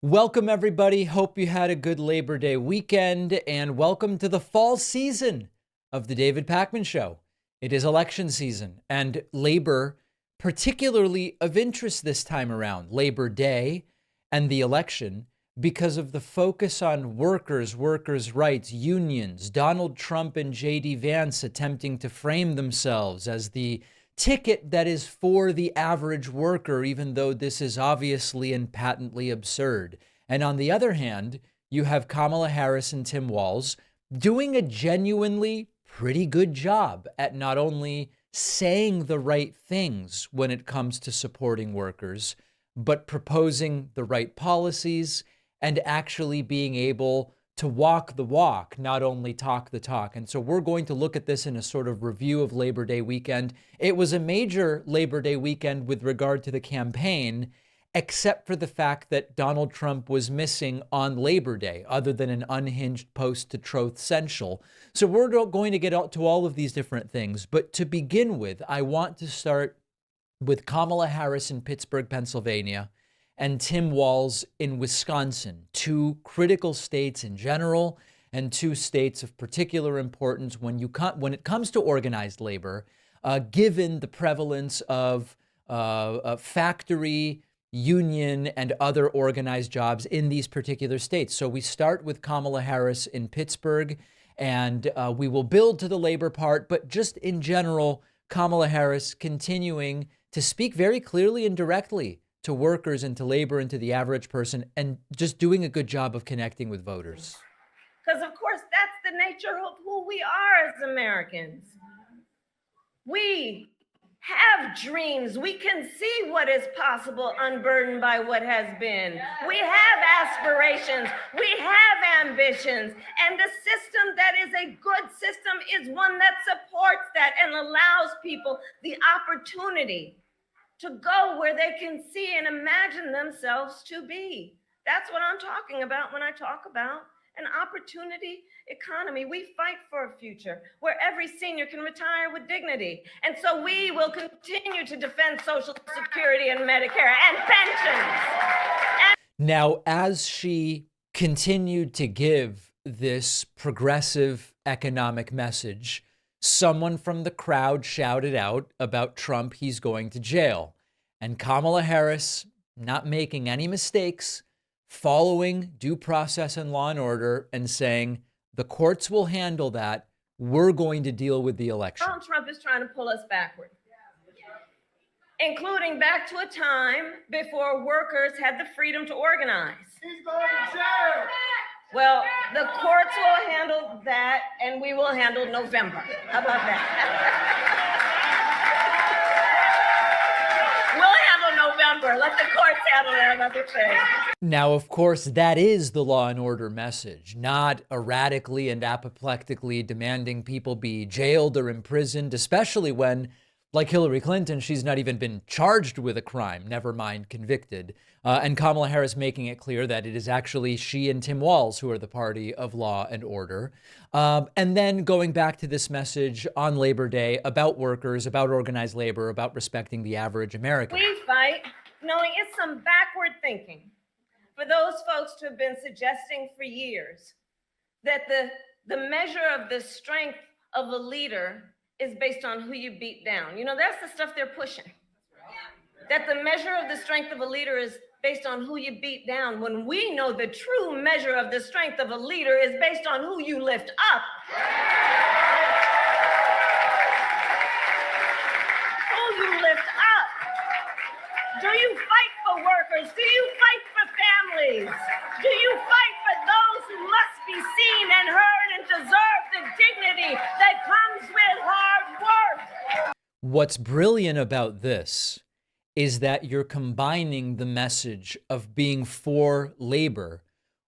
Welcome, everybody. Hope you had a good Labor Day weekend, and welcome to the fall season of the David Pakman Show. It is election season, and labor particularly of interest this time around, Labor Day and the election, because of the focus on workers' rights, unions, Donald Trump and J.D. Vance attempting to frame themselves as the ticket that is for the average worker, even though this is obviously and patently absurd. And on the other hand, you have Kamala Harris and Tim Walz doing a genuinely pretty good job at not only saying the right things when it comes to supporting workers, but proposing the right policies and actually being able to walk the walk, not only talk the talk. And so we're going to look at this in a sort of review of Labor Day weekend. It was a major Labor Day weekend with regard to the campaign, except for the fact that Donald Trump was missing on Labor Day, other than an unhinged post to Truth Central. So we're going to get out to all of these different things. But to begin with, I want to start with Kamala Harris in Pittsburgh, Pennsylvania, and Tim Walz in Wisconsin, two critical states in general and two states of particular importance when it comes to organized labor, given the prevalence of factory, union, and other organized jobs in these particular states. So we start with Kamala Harris in Pittsburgh, and we will build to the labor part, but just in general, Kamala Harris continuing to speak very clearly and directly to workers and to labor and to the average person, and just doing a good job of connecting with voters. Because, of course, that's the nature of who we are as Americans. We have dreams. We can see what is possible unburdened by what has been. We have aspirations. We have ambitions. And the system that is a good system is one that supports that and allows people the opportunity to go where they can see and imagine themselves to be. That's what I'm talking about when I talk about an opportunity economy. We fight for a future where every senior can retire with dignity. And so we will continue to defend Social Security and Medicare and pensions. Now, as she continued to give this progressive economic message, someone from the crowd shouted out about Trump, he's going to jail. And Kamala Harris, not making any mistakes, following due process and law and order and saying, the courts will handle that. We're going to deal with the election. Donald Trump is trying to pull us backward, including back to a time before workers had the freedom to organize. He's going to jail. Well, the courts will handle that, and we will handle November. How about that? We'll handle November. Let the courts handle another thing. Now, of course, that is the law and order message, not erratically and apoplectically demanding people be jailed or imprisoned, especially when, like Hillary Clinton, she's not even been charged with a crime, never mind convicted. And Kamala Harris making it clear that it is actually she and Tim Walz who are the party of law and order. And then going back to this message on Labor Day about workers, about organized labor, about respecting the average American. We fight knowing it's some backward thinking for those folks who have been suggesting for years that the measure of the strength of a leader is based on who you beat down. You know, that's the stuff they're pushing. That the measure of the strength of a leader is based on who you beat down, when we know the true measure of the strength of a leader is based on who you lift up. Who you lift up. Do you fight for workers? Do you fight for families? Do you fight for those who must be seen and heard and deserve the dignity that comes with hard work? What's brilliant about this is that you're combining the message of being for labor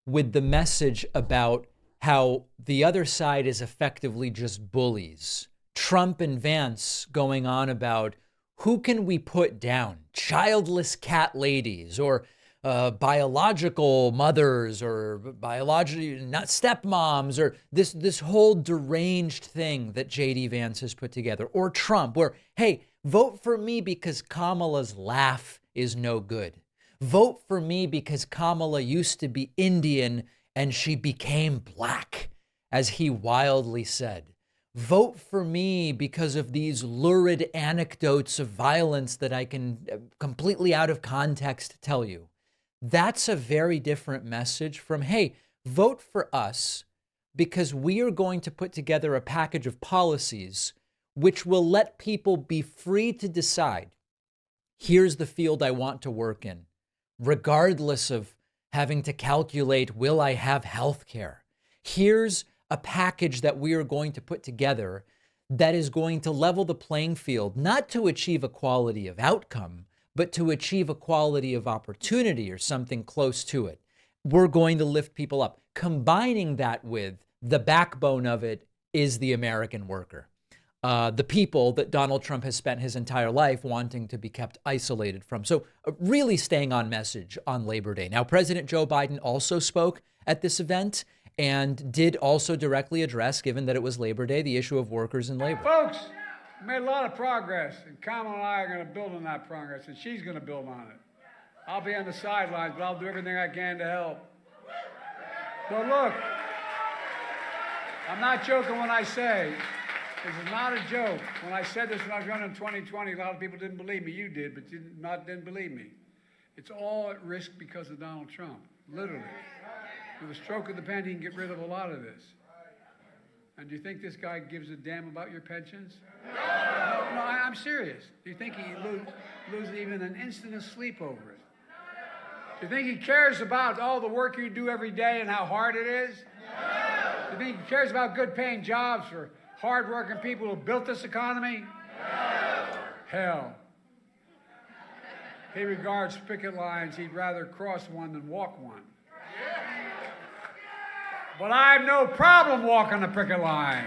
with the message about how the other side is effectively just bullies. Trump and Vance going on about who can we put down? Childless cat ladies, or biological mothers, or biologically not stepmoms, or this whole deranged thing that J.D. Vance has put together, or Trump, where, hey, vote for me because Kamala's laugh is no good. Vote for me because Kamala used to be Indian and she became black, as he wildly said. Vote for me because of these lurid anecdotes of violence that I can completely out of context tell you. That's a very different message from, hey, vote for us because we are going to put together a package of policies which will let people be free to decide, here's the field I want to work in, regardless of having to calculate, will I have health care? Here's a package that we are going to put together that is going to level the playing field, not to achieve equality of outcome, but to achieve equality of opportunity or something close to it. We're going to lift people up. Combining that with the backbone of it is the American worker. The people that Donald Trump has spent his entire life wanting to be kept isolated from. So really staying on message on Labor Day. Now, President Joe Biden also spoke at this event and did also directly address, given that it was Labor Day, the issue of workers and labor. Folks, we made a lot of progress, and Kamala and I are going to build on that progress, and she's going to build on it. I'll be on the sidelines, but I'll do everything I can to help. So look, I'm not joking when I say, this is not a joke. When I said this when I was running in 2020, a lot of people didn't believe me. You did, but didn't believe me. It's all at risk because of Donald Trump, literally. With a stroke of the pen, he can get rid of a lot of this. And do you think this guy gives a damn about your pensions? No, I'm serious. Do you think he loses even an instant of sleep over it? Do you think he cares about all the work you do every day and how hard it is? No. Do you think he cares about good paying jobs for hard-working people who built this economy? No. Hell. He regards picket lines. He'd rather cross one than walk one. But I have no problem walking the picket line.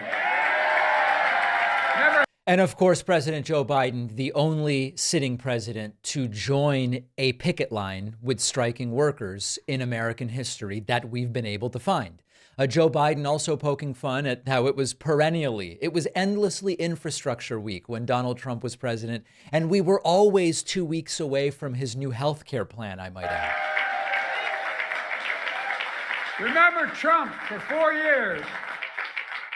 Never. And of course, President Joe Biden, the only sitting president to join a picket line with striking workers in American history that we've been able to find. Joe Biden also poking fun at how it was endlessly infrastructure week when Donald Trump was president, and we were always 2 weeks away from his new health care plan, I might add. Remember Trump for 4 years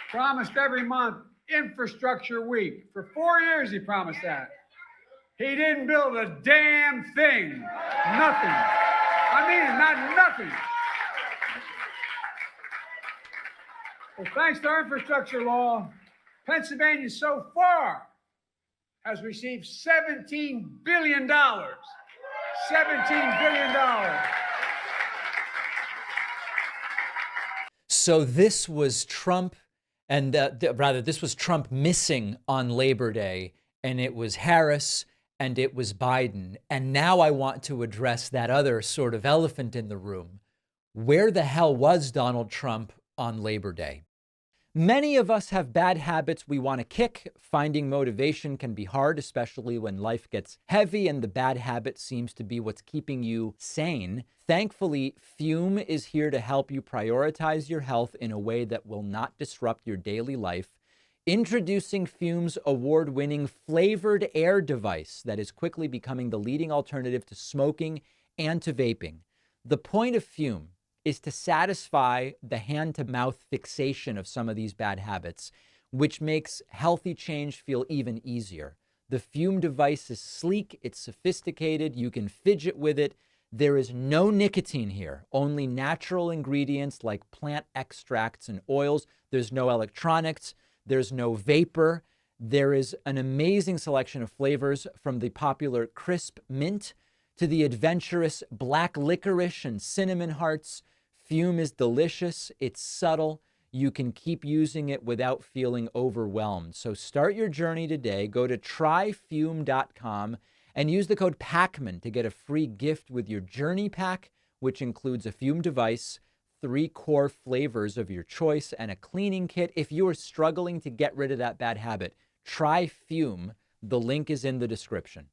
promised every month infrastructure week. For 4 years he promised that. He didn't build a damn thing. Nothing. I mean, not nothing. Well, thanks to our infrastructure law, Pennsylvania so far has received $17 billion. $17 billion. So this was Trump, and this was Trump missing on Labor Day, and it was Harris, and it was Biden. And now I want to address that other sort of elephant in the room. Where the hell was Donald Trump on Labor Day? Many of us have bad habits we want to kick. Finding motivation can be hard, especially when life gets heavy and the bad habit seems to be what's keeping you sane. Thankfully, Fume is here to help you prioritize your health in a way that will not disrupt your daily life. Introducing Fume's award-winning flavored air device that is quickly becoming the leading alternative to smoking and to vaping. The point of Fume is to satisfy the hand-to-mouth fixation of some of these bad habits, which makes healthy change feel even easier. The Fume device is sleek, it's sophisticated, you can fidget with it. There is no nicotine here, only natural ingredients like plant extracts and oils. There's no electronics, there's no vapor. There is an amazing selection of flavors, from the popular crisp mint to the adventurous black licorice and cinnamon hearts. Fume is delicious, it's subtle, you can keep using it without feeling overwhelmed. So start your journey today. Go to tryfume.com and use the code PACMAN to get a free gift with your Journey Pack, which includes a Fume device, 3 core flavors of your choice, and a cleaning kit. If you are struggling to get rid of that bad habit, try Fume. The link is in the description.